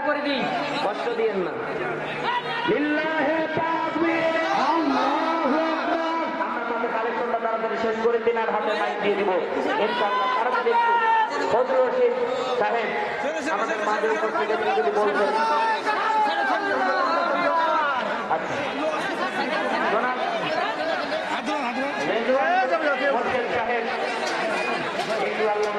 খাড়া করে দিই, কষ্ট দিয়েন না। লিল্লাহে তাকবীর, আল্লাহু আকবার। আমরা তাদের কালেকশনটা তাড়াতাড়ি শেষ করে দিন আর হাতে মাইক দিয়ে দিব ইনশাআল্লাহ। তাড়াতাড়ি একটু ফজলুর রশিদ সাহেব আমাদের মাঝে উপস্থিত হয়ে যদি বলবেন। আচ্ছা জনাব মোর্শেদ সাহেব একটু আল্লাহ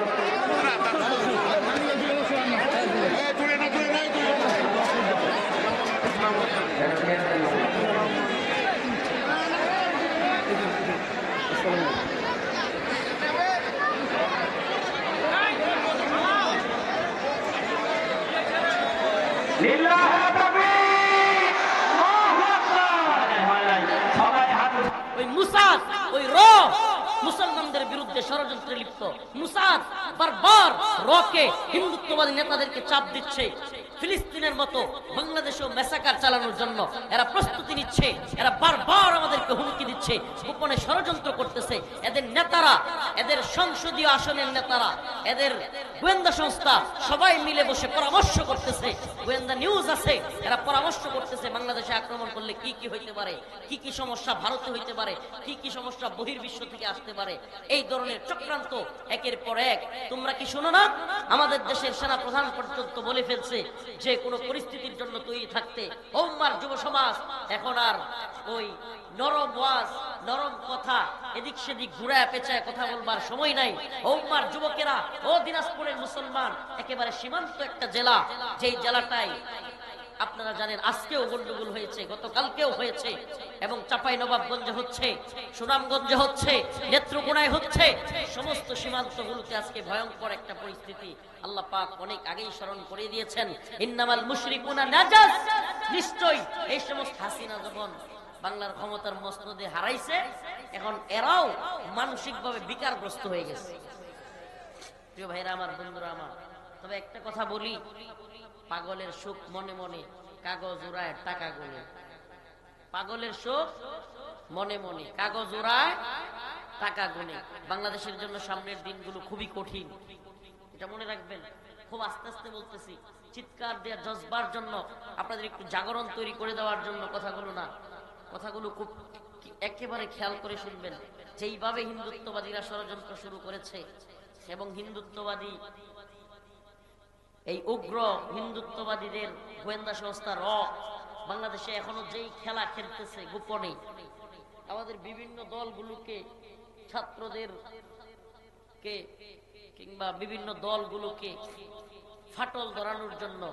মুসলমানদের বিরুদ্ধে ষড়যন্ত্রে লিপ্ত মুসাদ বারবার রকে হিন্দুত্ববাদী নেতাদেরকে চাপ দিচ্ছে। ফিলিস্তিনের মতো বাংলাদেশেও ম্যাসাকার চালানোর জন্য এরা প্রস্তুতি নিচ্ছে। এরা বারবার আমাদেরকে হুমকি দিচ্ছে, গোপনে ষড়যন্ত্র করতেছে। এদের নেতারা, এদের সংসদীয় আসনের নেতারা, এদের গোয়েন্দা সংস্থা সবাই মিলে বসে পরামর্শ করতেছে। গোয়েন্দা নিউজ আছে, এরা পরামর্শ করতেছে বাংলাদেশে আক্রমণ করলে কি কি হইতে পারে, কি কি সমস্যা ভারতে হইতে পারে, কি কি সমস্যা বহির্বিশ্ব থেকে আসতে পারে। এই ধরনের চক্রান্ত একের পর এক। তোমরা কি শোনো না, আমাদের দেশের সেনা প্রধান পর্যন্ত বলে ফেলছে যে কোনো পরিস্থিতির জন্য তৈরি থাকতে। ওম্মার যুব সমাজ এখন আর ওই নরম ওয়াজ, নরম কথা এদিক সেদিক ঘুরায় পেঁচায় কথা বলবার সময় নাই। ওম্মার যুবকেরা, ও দিনাজপুরের মুসলমান, একেবারে সীমান্ত একটা জেলা, যেই জেলাটাই আপনারা জানেন আজকেও গন্ডগোল হয়েছে, গতকালকেও হয়েছে, এবং চাঁপাইনবাবগঞ্জে হচ্ছে, সুনামগঞ্জে হচ্ছে, নেত্রকোনায় হচ্ছে। সমস্ত সীমান্তগুলোতে আজকে ভয়ঙ্কর একটা পরিস্থিতি। আল্লাহ পাক অনেক আগেই স্মরণ করে দিয়েছেন, ইন্নামাল মুশরিকুনা নাজাস। নিশ্চয়ই এই সমস্ত হাসিনা যখন বাংলার ক্ষমতার মসনদে হারাইছে, এখন এরাও মানসিকভাবে বিকারগ্রস্ত হয়ে গেছে। প্রিয় ভাইরা আমার, বন্ধুরা আমার, তবে একটা কথা বলি, পাগলের সুখ মনে মনে, কাগজ উড়ায় টাকা গুনে। পাগলের সুখ মনে মনে, কাগজ উড়ায় টাকা গুনে। বাংলাদেশের জন্য সামনের দিনগুলো খুবই কঠিন, এটা মনে রাখবেন। খুব আস্তে আস্তে বলতেছি, চিৎকার দেওয়ার জজবার জন্য, আপনাদের একটু জাগরণ তৈরি করে দেওয়ার জন্য কথাগুলো না, কথাগুলো খুব একেবারে খেয়াল করে শুনবেন। যেইভাবে হিন্দুত্ববাদীরা ষড়যন্ত্র শুরু করেছে, এবং হিন্দুত্ববাদী এই উগ্র হিন্দুত্ববাদীদের গোয়েন্দা সংস্থা র বাংলাদেশে এখনো যেই খেলা খেলতেছে গোপনে, আমাদের বিভিন্ন দলগুলোকে, ছাত্রদের কে কিংবা বিভিন্ন দলগুলোকে ফাটল ধরানোর জন্য,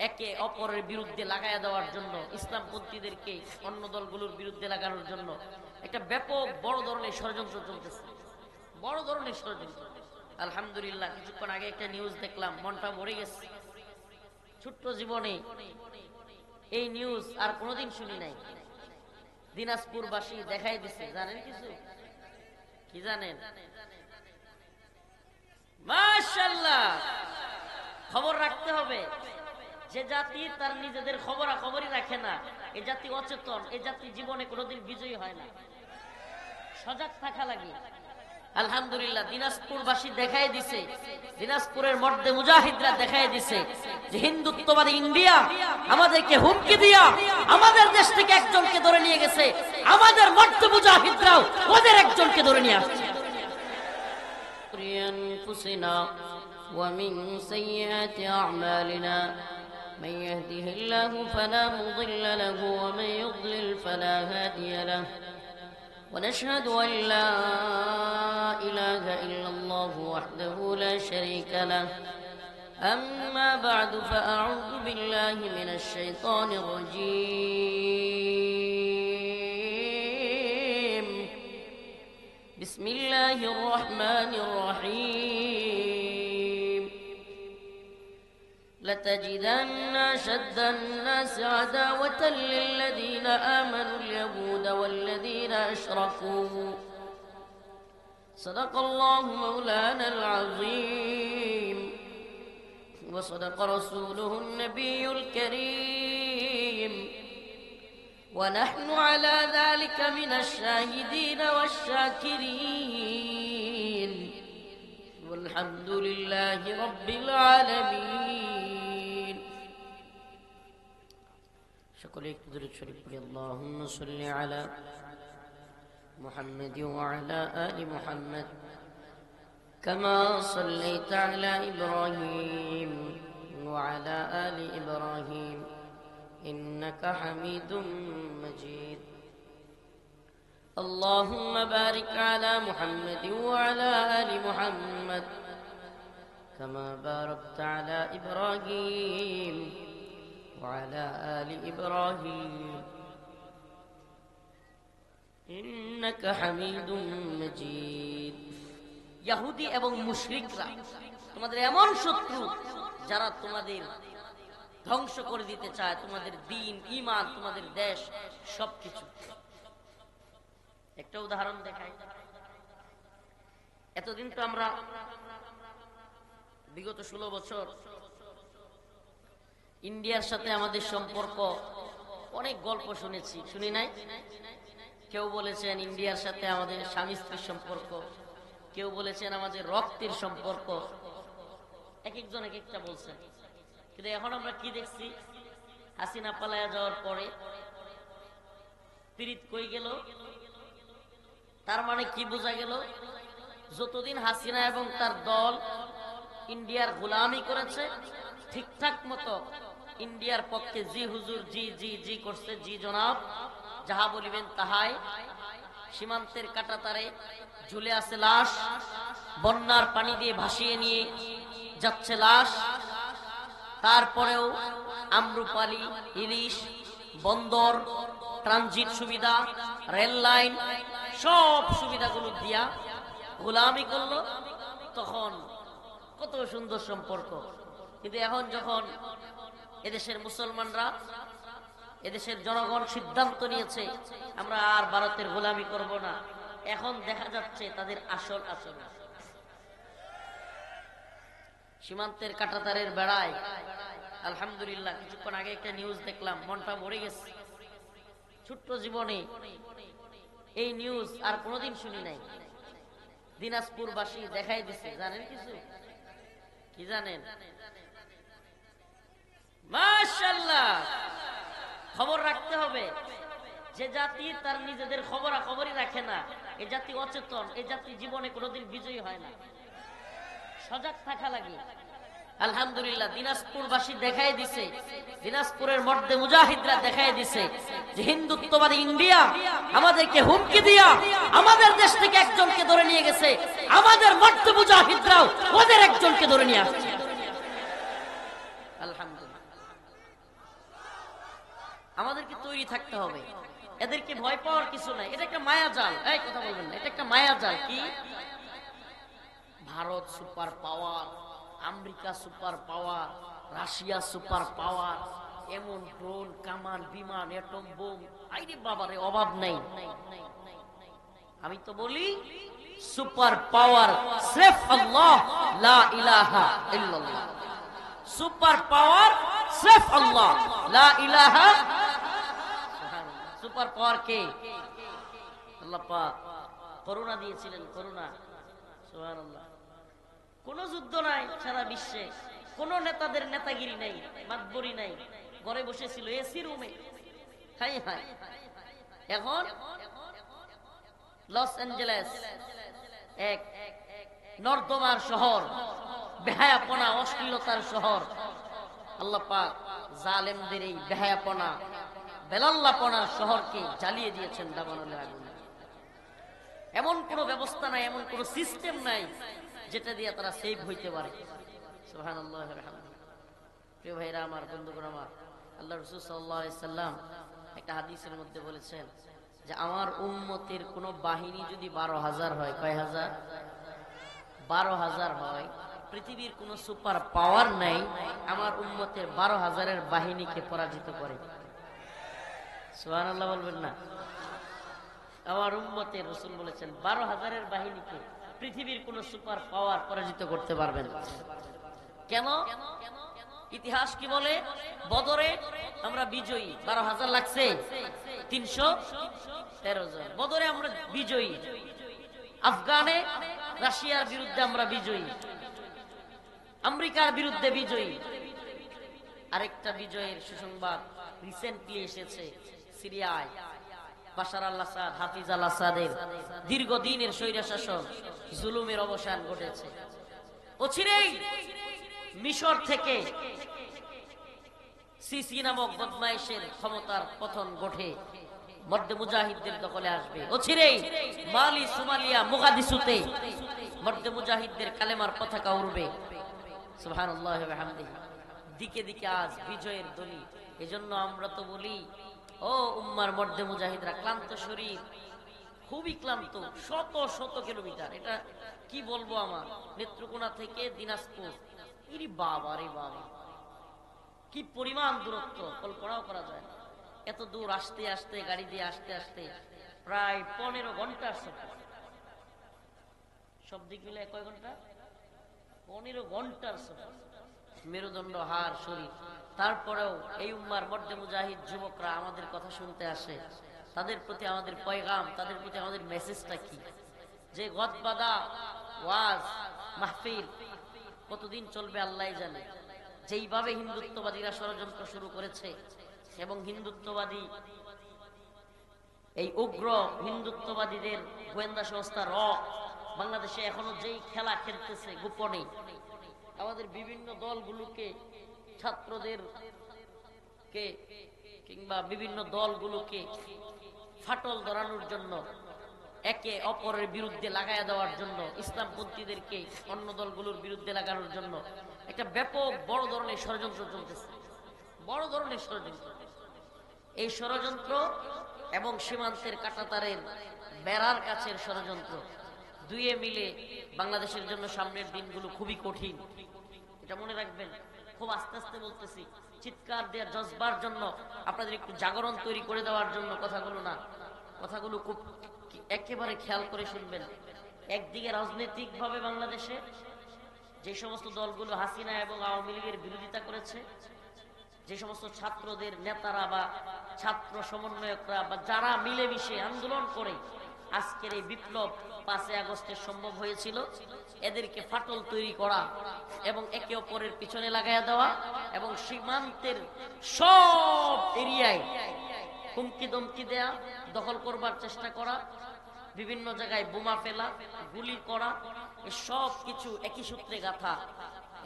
একে অপরের বিরুদ্ধে লাগাইয়া দেওয়ার জন্য, ইসলামপন্থীদেরকে অন্য দলগুলোর বিরুদ্ধে লাগানোর জন্য একটা ব্যাপক বড় ধরনের ষড়যন্ত্র চলতেছে, বড় ধরনের ষড়যন্ত্র। আলহামদুলিল্লাহ, কিছুক্ষণ আগে একটা নিউজ দেখলাম, মনটা ভরে গেছে। ছোট্ট জীবনে এই নিউজ আর কোনোদিন শুনি নাই। দিনাজপুরবাসী দেখাই দিছে, জানেন কিছু কি জানেন? মাশাআল্লাহ, খবর রাখতে হবে। যে জাতি তার নিজেদের খবরই রাখে না, এ জাতি অচেতন, এ জাতি জীবনে কোনোদিন বিজয়ী হয় না। সজাগ থাকা লাগে। আলহামদুলিল্লাহ, দিনাজপুরবাসী দেখাই দিছে, দিনাজপুরের মর্দে মুজাহিদরা দেখাই দিছে যে হিন্দুত্ববাদী ইন্ডিয়া আমাদেরকে হুমকি দিয়া আমাদের দেশ থেকে একজনকে ধরে নিয়ে গেছে, আমাদের মর্দে মুজাহিদরাও ওদের একজনকে ধরে নিয়ে আসছে। ومن سيئات أعمالنا من يهده الله فلا مضل له ومن يضلل فلا هادي له ونشهد أن لا إله إلا الله وحده لا شريك له أما بعد فأعوذ بالله من الشيطان الرجيم بسم الله الرحمن الرحيم لتجدن أشد الناس عداوة للذين آمنوا اليهود والذين أشركوا صدق الله مولانا العظيم وصدق رسوله النبي الكريم ونحن على ذلك من الشاهدين والشاكرين والحمد لله رب العالمين সকলে একটু দূরে শরীফ পড়ি আল্লাহুম্মা সাল্লি আলা মুহাম্মাদ ওয়া আলা আলি মুহাম্মাদ কামা সাল্লাইতা আলা ইব্রাহিম ওয়া আলা আলি ইব্রাহিম ইন্নাকা হামিদুম মাজিদ اللهم بارك على محمد وعلى آل محمد كما باركت على إبراهيم وعلى آل إبراهيم إنك حميد مجيد ইহুদি এবং মুশরিকরা তোমাদের এমন শত্রু যারা তোমাদের ধ্বংস করে দিতে চায়, তোমাদের দ্বীন, ঈমান, তোমাদের দেশ, সবকিছু। একটা উদাহরণ দেখাই। এতদিন তো আমরা বিগত 16 বছর ইন্ডিয়ার সাথে আমাদের সম্পর্ক অনেক গল্প শুনেছি, শুনি নাই? কেউ বলেছেন ইন্ডিয়ার সাথে আমাদের স্বামী স্ত্রীর সম্পর্ক, কেউ বলেছেন আমাদের রক্তের সম্পর্ক, এক একজন এক একটা বলছেন। কিন্তু এখন আমরা কি দেখছি? হাসিনা পালায়া যাওয়ার পরে পীড়িত কই গেল? তার মানে কি বোঝা গেল? যতদিন হাসিনা এবং তার দল ইন্ডিয়ার গোলামি করেছে, ঠিকঠাক মতো ইন্ডিয়ার পক্ষে জি হুজুর, জি জি জি করছে, জি জনাব, যাহা বলিবেন তাহাই। সীমান্তের কাঁটাতারে ঝুলে আছে লাশ, বন্যার পানি দিয়ে ভাসিয়ে নিয়ে যাচ্ছে লাশ। তারপরেও আম্রপালি, ইলিশ, বন্দর, ট্রানজিট সুবিধা, রেল লাইন, সব সুবিধাগুলো দিয়া গোলামি করলো। তখন কত সুন্দর সম্পর্ক। কিন্তু এখন যখন এদেশের মুসলমানরা, এদেশের জনগণ সিদ্ধান্ত নিয়েছে আমরা আর ভারতের গোলামি করব না, এখন দেখা যাচ্ছে তাদের আসল আচরণ। সীমান্তের কাঁটাতারের বেড়ায় আলহামদুলিল্লাহ কিছুক্ষণ আগে একটা নিউজ দেখলাম, মনটা ভরে গেছে। ছোট্ট জীবনে এই নিউজ আর কোনোদিন শুনি নাই। দিনাজপুরবাসী দেখাই দিছে। জানেন কিছু? কি জানেন? মাশাআল্লাহ, খবর রাখতে হবে। যে জাতি তার নিজেদের খবরাখবরই রাখে না, এই জাতি অচেতন, এই জাতি জীবনে কোনোদিন বিজয়ী হয় না। সজাগ থাকা লাগে। আলহামদুলিল্লাহ দিনাজপুরবাসী দেখাই দিছে, দিনাজপুরের মধ্যে মুজাহিদরা দেখাই দিছে যে হিন্দুত্ববাদী ইন্ডিয়া আমাদেরকে হুমকি দিয়া আমাদের দেশ থেকে একজনকে ধরে নিয়ে গেছে, আমাদের মধ্যে মুজাহিদরাও ওদের একজনকে ধরে নিয়ে আসছে। আলহামদুলিল্লাহ, আমাদেরকে তৈরি থাকতে হবে। এদেরকে ভয় পাওয়ার কিছু নাই। এটা একটা মায়াজাল। এই কথা বলবেন না, এটা একটা মায়াজাল। কি? Bharat super power, America super power, Russia super power, এমন ড্রোন, কামান, বিমান, এটম বোম, আইরে বাবারে অভাব নেই। আমি তো বলি সুপার পাওয়ার সির্ফ আল্লাহ, লা ইলাহা ইল্লাল্লাহ। সুপার পাওয়ার সির্ফ আল্লাহ, লা ইলাহা। সুপার পাওয়ার কে? আল্লাহ পাক করুণা দিয়েছিলেন, করুণা। সুবহানাল্লাহ। কোন যুদ্ধ নাই সারা বিশ্বে, কোন নেতাদের নেতাগিরি নাই, মাতবরি নাই, ঘরে বসেছিল এসি রুমে। হাই হাই, এখন লস অ্যাঞ্জেলেস এক নর্দমার শহর, বেহায়াপনা, অশ্লীলতার শহর। আল্লাহ পাক জালেমদের এই বেহায়াপনা, বেলাল্লাপনার শহরকে জ্বালিয়ে দিয়েছেন দাবানলের আগুনে। এমন কোন ব্যবস্থা নাই, এমন কোন সিস্টেম নাই যেটা দিয়ে তারা সেভ হইতে পারে। সুবহানাল্লাহ, আলহামদুলিল্লাহ। প্রিয় ভাইরা আমার, বন্ধুগণ আমার, আল্লাহ রাসূল সাল্লাল্লাহু আলাইহি সাল্লাম একটা হাদিসের মধ্যে বলেছেন যে আমার উম্মতের কোন বাহিনী যদি 12,000 হয়, কয় হাজার? 12,000 হয়, পৃথিবীর কোন সুপার পাওয়ার নাই আমার উম্মতের 12,000-এর বাহিনীকে পরাজিত করে। সুবহানাল্লাহ বলবেন না? আমার উম্মতের, রাসূল বলেছেন 12,000-এর বাহিনীকে পৃথিবীর কোন সুপার পাওয়ার পরাজিত করতে পারবে না। কেন? ইতিহাস কি বলে? বদরে আমরা বিজয়ী, 12,000 লাগছে 313 জন। বদরে আমরা বিজয়ী। আফগানে রাশিয়ার বিরুদ্ধে আমরা বিজয়ী, আমেরিকার বিরুদ্ধে বিজয়ী। আরেকটা বিজয়ের সুসংবাদ রিসেন্টলি এসেছে সিরিয়ায় বাশার আল আসাদ, হাফিজ আল আসাদের দীর্ঘদিনের স্বৈরশাসন, জুলুমের অবসান ঘটেছে। অচিরেই মিশর থেকে সিসি নামক বদমাইশের ক্ষমতার পতন ঘটে মধ্যে মুজাহিদদের দখলে আসবে। অচিরেই মালি, সোমালিয়া, মোগাদিসুতে মধ্যে মুজাহিদদের কালেমার পতাকা উড়বে। সুবহানাল্লাহ ওয়া বিহামদিহি। দিকে দিকে আজ বিজয়ের ধ্বনি। এজন্য আমরা তো বলি, ও উম্মার মধ্যে মুজাহিদরা, ক্লান্ত শরীর, খুবই ক্লান্ত, শত শত কিলোমিটার। এটা কি বলবো, আমার নেত্রকোনা থেকে দিনাজপুর, ইরি বাবা রে বাবা, কি পরিমাণ দূরত্ব কল্পনাও করা যায় না। এত দূর আসতে আসতে, গাড়ি দিয়ে আসতে আসতে প্রায় 15 ঘন্টার সফর। সব দিক মিলে কয় ঘন্টা? 15 ঘন্টার সফর। মেরুদণ্ড, হাড়, শরীর। তারপরেও এই উম্মার মধ্যে মুজাহিদ যুবকরা আমাদের কথা শুনতে আসে। তাদের প্রতি আমাদের পয়গাম, তাদের প্রতি আমাদের মেসেজটা কি? যে গদবাদা ওয়াজ মাহফিল কতদিন চলবে আল্লাহ জানে। যেইভাবে হিন্দুত্ববাদীরা ষড়যন্ত্র শুরু করেছে, এবং হিন্দুত্ববাদী এই উগ্র হিন্দুত্ববাদীদের গোয়েন্দা সংস্থা র বাংলাদেশে এখনো যেই খেলা খেলতেছে গোপনে, আমাদের বিভিন্ন দলগুলোকে, ছাত্রদের কে কিংবা বিভিন্ন দলগুলোকে ফাটল ধরানোর জন্য, একে অপরের বিরুদ্ধে লাগায়া দেওয়ার জন্য, ইসলামপন্থীদেরকে অন্য দলগুলোর বিরুদ্ধে লাগানোর জন্য একটা ব্যাপক বড় ধরনের ষড়যন্ত্র চলতেছে। বড় ধরনের ষড়যন্ত্র। এই ষড়যন্ত্র এবং সীমান্তের কাঁটাতারের বেড়ার কাছের ষড়যন্ত্র দুয়ে মিলে বাংলাদেশের জন্য সামনের দিনগুলো খুবই কঠিন। এটা মনে রাখবেন। খুব আস্তে আস্তে বলতেছি, চিৎকার দেওয়ার জজবার জন্য, আপনাদের একটু জাগরণ তৈরি করে দেওয়ার জন্য কথাগুলো না, কথাগুলো খুব একেবারে খেয়াল করে শুনবেন। একদিকে রাজনৈতিক ভাবে বাংলাদেশে যে সমস্ত দলগুলো হাসিনা এবং আওয়ামী লীগের বিরোধিতা করেছে, যে সমস্ত ছাত্রদের নেতারা বা ছাত্র সমন্বয়করা বা যারা মিলেমিশে আন্দোলন করে আজকের এই বিপ্লব 5 আগস্টে সম্ভব হয়েছিল, এদেরকে ফাটল তৈরি করা এবং একে অপরের পিছনে লাগাইয়া দেওয়া এবং সীমান্তের সব এরিয়ায় হুমকি দমকি দেয়া, দখল করবার চেষ্টা করা, বিভিন্ন জায়গায় বোমা ফেলা, গুলি করা, সব কিছু একই সূত্রে গাথা।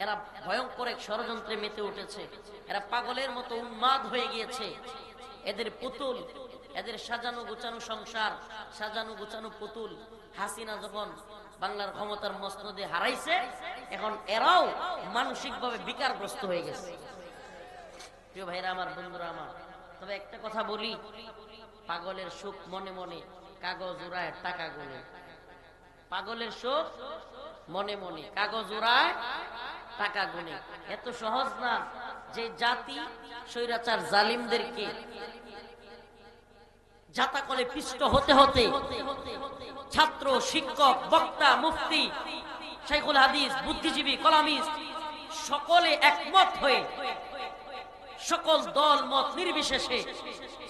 এরা ভয়ঙ্কর এক ষড়যন্ত্রে মেতে উঠেছে। এরা পাগলের মতো উন্মাদ হয়ে গিয়েছে। এদের পুতুল, এদের সাজানো গোছানো সংসার, সাজানো গোছানো পুতুল হাসিনা যখন বাংলার ক্ষমতার মসনদে হারাইছে, এখন এরাও মানসিকভাবে বিকারগ্রস্ত হয়ে গেছে। প্রিয় ভাইরা আমার, বন্ধুরা আমার, তবে একটা কথা বলি, পাগলের সুখ মনে মনে, কাগজ উড়ায় টাকা গুনে। পাগলের সুখ মনে মনে, কাগজ উড়ায় টাকা গুনে। এত সহজ না যে জাতি স্বৈরাচার জালিমদেরকে জাতা করে পিষ্ট হতে হতে ছাত্র, শিক্ষক, বক্তা, মুফতি, শাইখুল হাদিস, বুদ্ধিজীবী, কলামিস্ট সকলে একমত হয়ে সকল দল মত নির্বিশেষে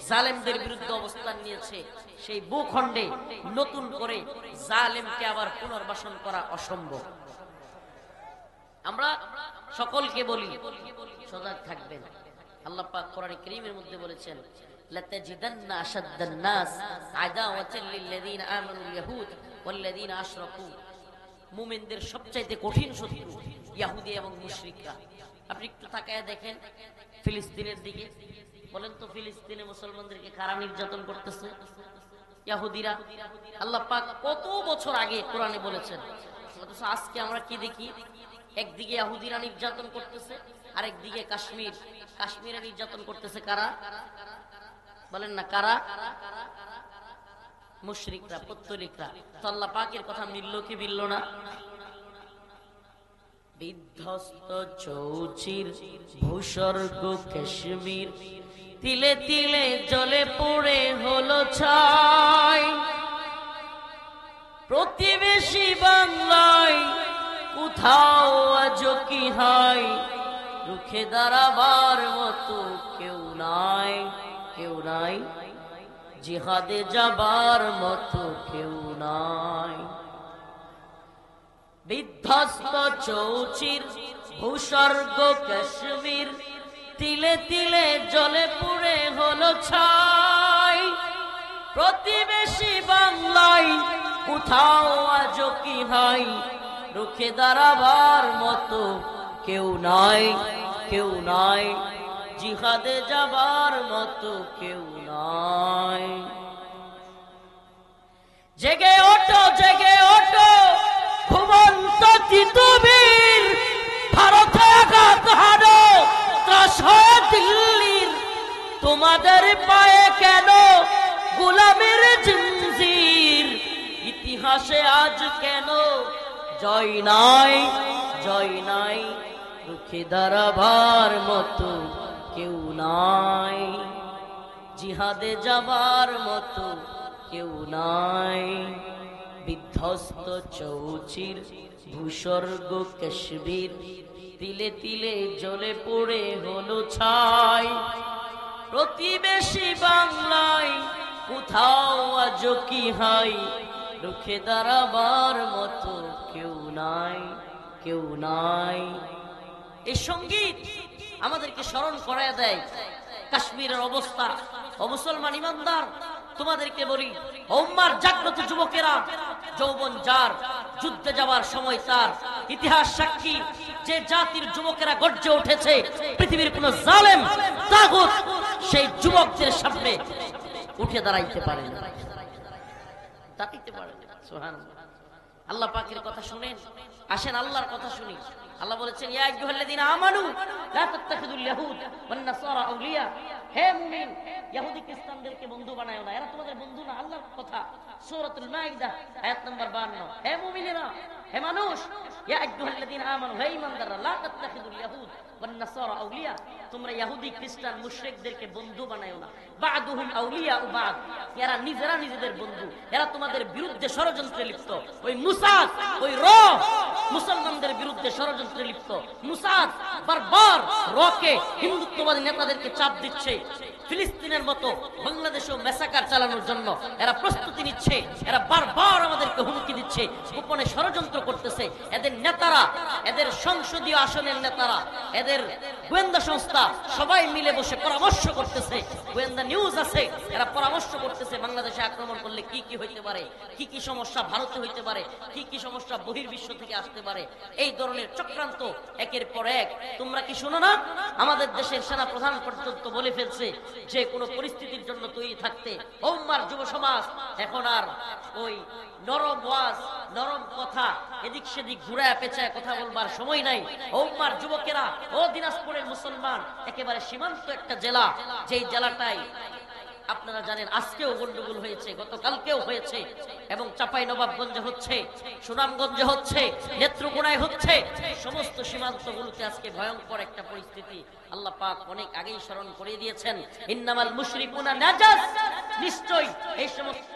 জালেমদের বিরুদ্ধে অবস্থান নিয়েছে। সেই ভূখণ্ডে নতুন করে জালেমকে আবার পুনর্বাসন করা অসম্ভব। আমরা সকলকে বলি, সজাগ থাকবেন। আল্লাহ পাক কোরআনে কারীমের মধ্যে বলেছেন, লাতাজিদান্না আশাদ্দান নাস আদাওয়াতাল লিল্লাযিনা আমানুল ইয়াহুদ ওয়াল্লাযিনা আশরাকু। মুমিনদের সবচাইতে কঠিন শত্রু ইহুদি এবং মুশরিকরা। আপনি একটু তাকায় দেখেন ফিলিস্তিনের দিকে, বলেন তো ফিলিস্তিনে মুসলমানদেরকে কারা নির্যাতন করতেছে? ইহুদিরা। আল্লাহ পাক কত বছর আগে কোরআনে বলেছেন, অথচ আজকে আমরা কি দেখি? একদিকে ইহুদিরা নির্যাতন করতেছে, আরেকদিকে কাশ্মীরে নির্যাতন করতেছে কারা? বলেন না কারা? মুশরিকরা, পত্তলিকরা। তো আল্লাহ পাকের কথা মিলল কি মিলল না? বিধ্বস্ত চৌচির ভূস্বর্গ কাশ্মীর, তিলে তিলে জলে পড়ে হলো ছাই। প্রতিবেশী বাংলায় কোথাও আজ কি হয়, রুখে দাঁড়াবার মতো কেউ নাই, কেউ নাই, জিহাদে যাবার মতো কেউ নাই। বিধ্বস্ত চৌচির ভূস্বর্গ কাশ্মীর, তিলে তিলে জলে পুড়ে হলো ছাই, প্রতিবেশী বাংলায় কোথাও আজও কি ভাই রুখে দাঁড়াবার মতো কেউ নাই, কেউ নাই, জিহাদে যাবার মতো কেউ নাই। জেগে ওঠো, জেগে ওঠো, ঘুমন্ত তিতুবীর, ভারতে আঘাত হানো, ত্রাস হয় দিল্লির, তোমাদের পায়ে কেন গোলামের জিঞ্জির? ইতিহাসে আজ কেন জয় নাই, জয় নাই, রুখে দাঁড়াবার মতো কেউ নাই, জিহাদে যাবার মতো কেউ নাই। বিধ্বস্ত চৌচির ভূস্বর্গ কাশ্মীর, তিলে তিলে জ্বলে পড়ে হলো ছাই, প্রতিবেশী বাংলায় কোথাও আজও কি হয় রুখে দাঁড়াবার মতো কেউ নাই, কেউ নাই। এই সঙ্গীত আমাদেরকে স্মরণ করায় দেয় কাশ্মীরের অবস্থা। ও মুসলমান ইমানদার, তোমাদেরকে বলি, উম্মার জাগ্রত যুবকেরা, যৌবন যার, যুদ্ধে যাবার সময় তার, ইতিহাস সাক্ষী যে জাতির যুবকেরা গর্জে উঠেছে, পৃথিবীর কোন জালেম তাগুত সেই যুবকদের সামনে উঠে দাঁড়াইতে পারে না, দাঁড়াইতে পারে না। সুবহানাল্লাহ। আল্লাহ পাকের কথা শুনেন, আসেন আল্লাহর কথা শুনি। আল্লাহ বলেছেন, ইয়া আইয়ুহাল্লাযীনা আমানু লা তাত্তাখিযুল ইয়াহুদ ওয়ান নাসারা আউলিয়া, হে মুমিন, ইহুদি খ্রিস্টানদেরকে বন্ধু বানায়ো না, এরা তোমাদের বন্ধু না। আল্লাহর কথা, সূরাতুল মাইদা আয়াত নাম্বার 52। হে মুমিনেরা, হে মানুষ, ইয়া আইয়ুহাল্লাযীনা আমানু, হে ঈমানদাররা, লা তাত্তাখিযুল ইয়াহুদ ওয়ান নাসারা আউলিয়া, তোমরা ইহুদি খ্রিস্টান মুশরিকদেরকে বন্ধু বানায়ো না। বা'দুহুম আউলিয়া বা'দ, এরা নিজেরা নিজেদের বন্ধু, এরা তোমাদের বিরুদ্ধে ষড়যন্ত্রে লিপ্ত। ওই মুসাদ, ওই র মুসলমানদের বিরুদ্ধে ষড়যন্ত্রে লিপ্ত। মুসাদ বারবার রকে হিন্দুত্ববাদী নেতাদেরকে চাপ দিচ্ছে, ফিলিস্তিনের মতো বাংলাদেশেও মেসাকার চালানোর জন্য এরা প্রস্তুতি নিচ্ছে। এরা বারবার আমাদেরকে হুমকি দিচ্ছে, গোপনে ষড়যন্ত্র করতেছে। এদের নেতারা, এদের সংসদীয় আসনের নেতারা, এদের গোয়েন্দা সংস্থা সবাই মিলে বসে পরামর্শ করতেছে। গোয়েন্দা নিউজ আছে, এরা পরামর্শ করতেছে বাংলাদেশে আক্রমণ করলে কি কি হইতে পারে, কি কি সমস্যা ভারতে হইতে পারে, কি কি সমস্যা বহির্বিশ্ব থেকে আসতে পারে। এই ধরনের চক্রান্ত একের পর এক। তোমরা কি শোনো না, আমাদের দেশের সেনা প্রধান পর্যন্ত বলে ফেলছে যে কোনো পরিস্থিতির জন্য তৈরি থাকতে। উম্মার যুব সমাজ এখন আর ওই নরম ওয়াজ, নরম কথা এদিক সেদিক ঘুরায় পেঁচায় কথা বলবার সময় নাই। উম্মার যুবকেরা, ও দিনাজপুরের মুসলমান, একেবারে সীমান্ত একটা জেলা, যেই জেলাটাই আপনারা জানেন আজকেও গন্ডগোল হয়েছে, গতকালকেও হয়েছে, এবং চাপাই নবাবগঞ্জে হচ্ছে, সুনামগঞ্জে হচ্ছে, নেত্রকোনায় হচ্ছে। সমস্ত সীমান্তগুলোতে আজকে ভয়ঙ্কর একটা পরিস্থিতি। আল্লাহ পাক অনেক আগেই স্মরণ করিয়ে দিয়েছেন, ইন্নামাল মুশরিকুনা নাজাস, নিশ্চয়ই এই সমস্ত